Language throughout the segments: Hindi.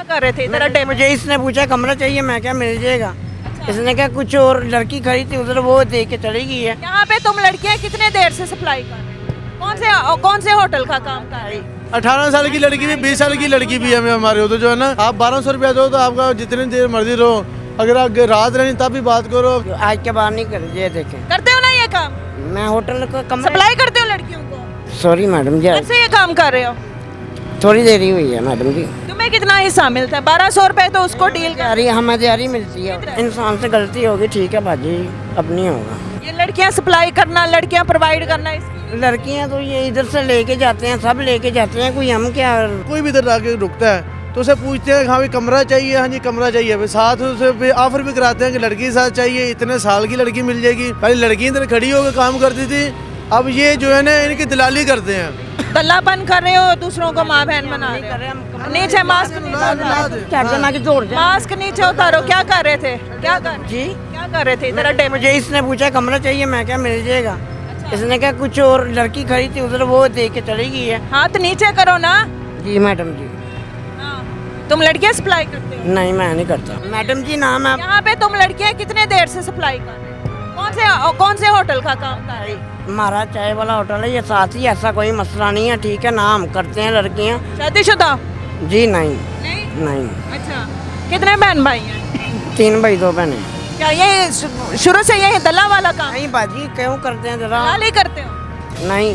क्या कर रहे थे इधर अड्डे पे? मुझे इसने पूछा कमरा चाहिए, मैं क्या मिल जाएगा। इसने क्या कुछ और लड़की खड़ी थी उधर, वो देख के चली गई है। यहाँ पे तुम लड़कियाँ कितने देर से सप्लाई कर रहे हो? कौन से होटल का काम कर रही? 18 साल की लड़की भी 20 साल की लड़की भी है हमारे उधर जो है ना। आप 1200 रुपया दो तो आपका जितनी देर मर्जी रहो, अगर आप रात रहनी तब भी बात करो। आज के बाद नहीं कर, ये देखें करते हो ना ये काम? मैं होटल को कमरा सप्लाई करते हो लड़कियों को? सॉरी मैडम जी, कैसे ये काम कर रहे हो? थोड़ी देरी हुई है मैडम जी। तुम्हें कितना हिस्सा मिलता है? 1200 रुपए तो उसको डील कर। हमें दिहाड़ी मिलती है। इंसान से गलती होगी, ठीक है भाजी, अब नहीं होगा। ये लड़कियां सप्लाई करना, लड़कियां प्रोवाइड करना, इसकी लड़कियां तो ये इधर से लेके जाते हैं, सब लेके जाते हैं, कोई हम क्या। कोई भी इधर आके रुकता है तो उसे पूछते हैं हाँ भाई कमरा चाहिए, हाँ जी कमरा चाहिए। फिर साथ उसे ऑफर भी कराते हैं कि लड़की के साथ चाहिए, इतने साल की लड़की मिल जाएगी। पहले लड़की इधर खड़ी होकर काम करती थी, अब ये जो है ना इनकी दलाली करते हैं। दल्लापन कर रहे हो, दूसरों को माँ बहन बना रहे हो। नीचे मास्क मास्क नीचे उतारो। क्या कर रहे थे? क्या कर रहे थे इधर अड्डे पे? मुझे इसने पूछा कमरा चाहिए, मैं क्या मिल जाएगा। इसने क्या कुछ और लड़की खड़ी थी उधर, वो देख के चली गई है। हाथ नीचे करो ना। जी मैडम जी। तुम लड़कियां सप्लाई करते हो? नहीं मैं नहीं करता मैडम जी। नाम है यहाँ पे तुम लड़कियां कितने देर से सप्लाई कर रहे हो? कौन से होटल का काम कर रही? हमारा चाय वाला होटल है, ये साथ ही, ऐसा कोई मसला नहीं है, ठीक है ना। हम करते हैं लड़कियाँ। शादीशुदा? जी नहीं नहीं। अच्छा, कितने बहन भाई हैं? 3 भाई 2 बहनें। क्या ये शुरू से यही दल्ला वाला काम? नहीं बाजी, क्यों करते हैं जरा। दलाली करते हो? नहीं।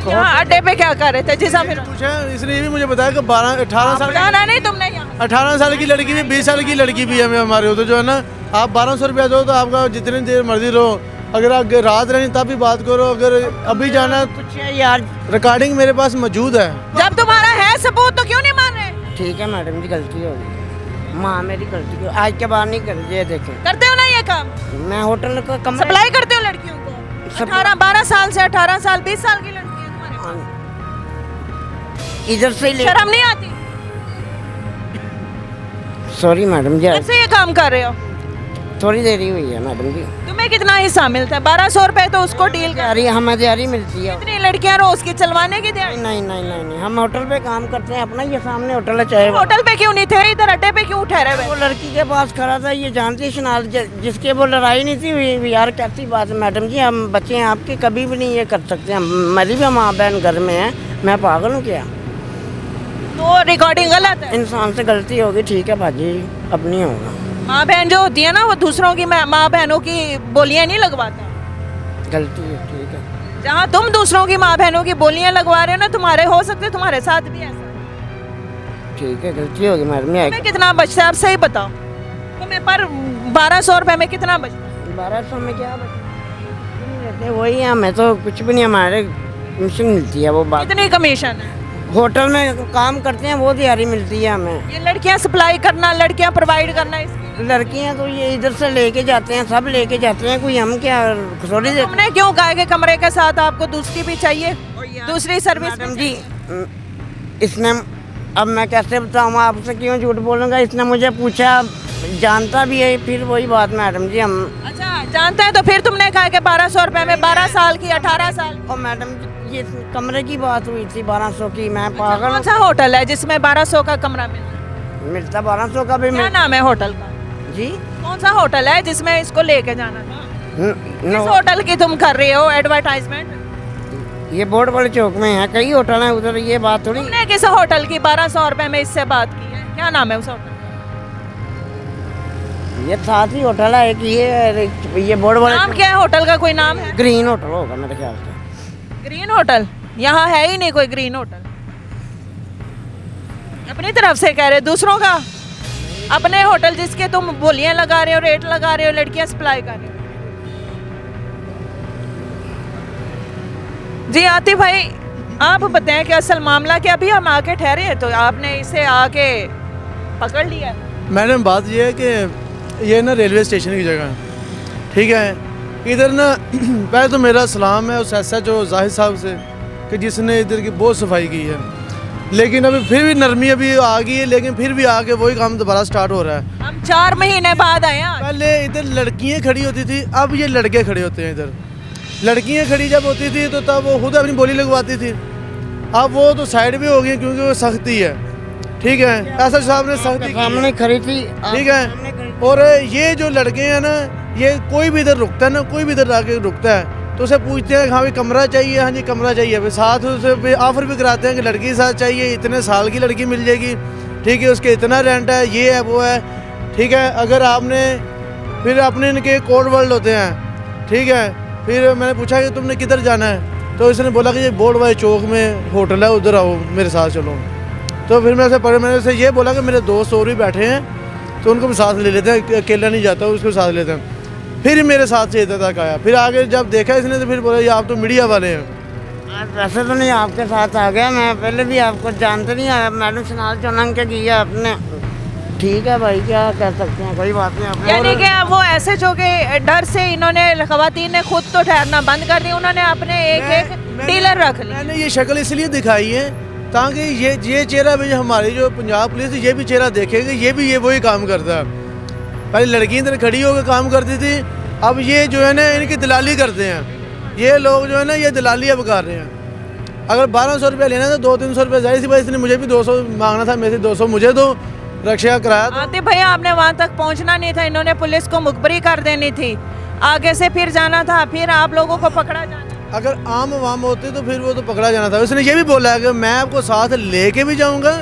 यहाँ अड्डे पे क्या कर रहे थे? जिस पूछा इसने ये भी मुझे बताया कि 18 साल जाना नहीं तुमने यहाँ? 18 साल की लड़की भी 20 साल की लड़की भी है हमारे उधर जो है ना। आप 1200 रुपया दो तो आपका जितनी देर मर्जी रहो, अगर आप रात रहनी तब भी बात करो। अगर अभी जाना कुछ यार, रिकॉर्डिंग मेरे पास मौजूद है। जब तुम्हारा है सबूत तो क्यों नहीं मान रहे? ठीक है मैडम जी, गलती होगी, माँ मेरी गलती। आज के बाद नहीं कर, ये देखें। करते हो ना ये काम? मैं होटल को कमरा सप्लाई करते हो लड़कियों को? 12 साल से 18 साल 20 साल की लड़की है तुम्हारे पास। इधर से ही ले। शर्म नहीं आती? सॉरी मैडम जी, कैसे ये काम कर रहे हो? थोड़ी देरी हुई है मैडम जी। तुम्हें कितना हिस्सा मिलता है? 1200 रुपए तो उसको डील कर। हमें दिहाड़ी मिलती है। कितनी लड़कियां रोज की चलवाने की दिहाड़ी? नहीं, हम होटल पे काम करते हैं अपना, ये सामने होटल है चाय। होटल पे क्यों नहीं थे? इधर अड्डे पे क्यों ठहरे हुए? वो लड़की के पास खड़ा था, ये जानती है शनाज, जिसके वो लड़ाई नहीं थी हुई। यार कैसी बात है मैडम जी, हम बच्चे हैं आपके, कभी भी नहीं ये कर सकते। मेरी भी माँ बहन घर में है, मैं पागल हूँ क्या। तो रिकॉर्डिंग गलत है। इंसान से गलती होगी, ठीक है भाजी, अब नहीं होगा। माँ बहन जो होती है ना, वो दूसरों की माँ बहनों की बोलियां नहीं लगवाता। गलती है, ठीक है। जहाँ तुम दूसरों की माँ बहनों की बोलियां लगवा रहे हो ना, तुम्हारे हो सकते तुम्हारे साथ भी ऐसा। ठीक है, गलती होगी मैडम। तुम्हें कितना बचता है आप सही बताओ? तुम्हें पर 1200 रुपए में कितना बचता है? 1200 में क्या बचता है? वही है, हमें तो कुछ भी नहीं, हमारे कमीशन मिलती है वो बात। कितनी कमीशन है? होटल में काम करते हैं, वो दिहाड़ी मिलती है हमें। ये लड़कियां सप्लाई करना, लड़कियां प्रोवाइड करना, इसकी लड़कियां तो ये इधर से लेके जाते हैं, सब लेके जाते हैं, कोई हम क्या थोड़ी देर। तुमने क्यों कहा कि कमरे के साथ आपको दूसरी भी चाहिए, दूसरी सर्विस? मैडम जी, इसने, अब मैं कैसे बताऊँ आपसे, क्यों झूठ बोलूँगा। इसने मुझे पूछा, जानता भी है, फिर वही बात मैडम जी। हम अच्छा जानता है तो फिर तुमने कहा कि 1200 रुपए में 12 साल की 18 साल। और मैडम जी, ये कमरे की बात हुई थी 1200 की, मैं पागल। कौन सा होटल है जिसमें 1200 का कमरा मिलता 1200 का भी क्या नाम है होटल का? जी कौन सा होटल है जिसमें इसको लेके जाना था? किस होटल की तुम कर रही हो एडवर्टाइजमेंट? ये बोर्ड वाले चौक में है, कई होटल हैं उधर, ये बात थोड़ी। तुमने किस होटल की 1200 रुपए में इससे बात की है? क्या नाम है उस होटल? ये साथ ही होटल है एक, ये बोर्ड वाले। नाम क्या है होटल का? कोई नाम है? ग्रीन होटल होगा मेरे ख्याल से। Green hotel? यहाँ है ही नहीं कोई ग्रीन होटल। अपनी तरफ से कह रहे, दूसरों का अपने होटल जिसके तुम बोलियां लगा रहे हो, रेट लगा रहे हो, लड़कियां सप्लाई कर रहे हो। जी आतिफ भाई, आप बताएं कि असल मामला क्या? अभी हम आके ठहरे हैं तो आपने इसे आके पकड़ लिया? मैडम बात ये है कि ये ना रेलवे स्टेशन की जगह है, ठीक है। इधर ना पहले तो मेरा सलाम है उस SHO जाहिद साहब से कि जिसने इधर की बहुत सफाई की है, लेकिन अभी फिर भी नरमी अभी आ गई है, लेकिन फिर भी आके वही काम दोबारा स्टार्ट हो रहा है। हम 4 महीने बाद आए हैं। पहले इधर लड़कियां खड़ी होती थी, अब ये लड़के खड़े होते हैं इधर। लड़कियां खड़ी जब होती थी तो तब वो खुद अपनी बोली लगवाती थी, अब वो तो साइड भी हो गई क्योंकि वो सख्ती है, ठीक है, एसएचओ साहब ने सख्ती की है। सामने खड़ी थी, ठीक है। और ये जो लड़के हैं ना, ये कोई भी इधर रुकता है ना, कोई भी इधर आके रुकता है तो उसे पूछते हैं हाँ भाई कमरा चाहिए, हाँ जी कमरा चाहिए, फिर साथ उसे ऑफर भी कराते हैं कि लड़की के साथ चाहिए, इतने साल की लड़की मिल जाएगी, ठीक है, उसके इतना रेंट है, ये है वो है, ठीक है। अगर आपने फिर अपने इनके कोड वर्ल्ड होते हैं, ठीक है। फिर मैंने पूछा कि तुमने किधर जाना है, तो इसने बोला कि ये बोर्ड वाले चौक में होटल है, उधर आओ मेरे साथ चलो। तो फिर मैंने उसे ये बोला कि मेरे दोस्त और भी बैठे हैं तो उनको भी साथ ले लेते हैं, अकेला नहीं जाता, उसको साथ लेते हैं। फिर मेरे साथ से इधर तक आया, फिर आगे जब देखा इसने तो फिर बोला ये आप तो मीडिया वाले हैं। आज वैसे तो नहीं आपके साथ आ गया, मैं पहले भी आपको जानते नहीं आया, मैडम शनाल चुनंग के किया आपने, ठीक है भाई क्या कर सकते हैं, कोई बात नहीं। आपने यानी कि वो एसएचओ के डर से इन्होंने खवातीन ने खुद तो ठहरना बंद कर दिया, उन्होंने अपने एक डीलर रख लिया। मैंने ये शक्ल इसलिए दिखाई है ताकि ये चेहरा भी हमारी जो पंजाब पुलिस ये भी चेहरा देखेगी, ये वही काम करता है। पहले लड़की इधर खड़ी होकर काम करती थी, अब ये जो है ना इनकी दलाली करते हैं, ये लोग जो है ना ये दलाली अब कर रहे हैं। अगर 1200 रुपया लेना था 200-300 रुपया जाहिर सी बात, इसने मुझे भी 200 मांगना था, मेरे से 200 मुझे दो, रक्षा कराया। आतिफ भैया आपने वहाँ तक पहुँचना नहीं था, इन्होंने पुलिस को मुखबरी कर देनी थी, आगे से फिर जाना था, फिर आप लोगों को पकड़ा जाना। अगर आम वाम होते तो फिर वो तो पकड़ा जाना था। उसने ये भी बोला है कि मैं आपको साथ लेके भी जाऊंगा,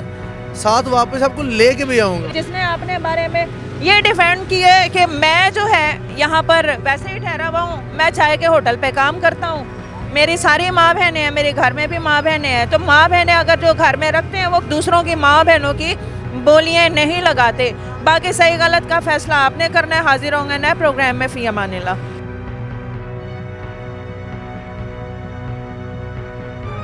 साथ वापस आपको लेके भी आऊंगा। जिसने अपने बारे में ये डिफेंड किया है कि मैं जो है यहाँ पर वैसे ही ठहरा हुआ हूँ, मैं चाय के होटल पे काम करता हूँ, मेरी सारी माँ बहनें हैं, मेरे घर में भी माँ बहनें हैं, तो माँ बहनें अगर जो घर में रखते हैं वो दूसरों की माँ बहनों की बोलियाँ नहीं लगाते। बाकी सही गलत का फैसला आपने करना है। हाजिर होंगे नए प्रोग्राम में। फ़ी अमानिल्लाह।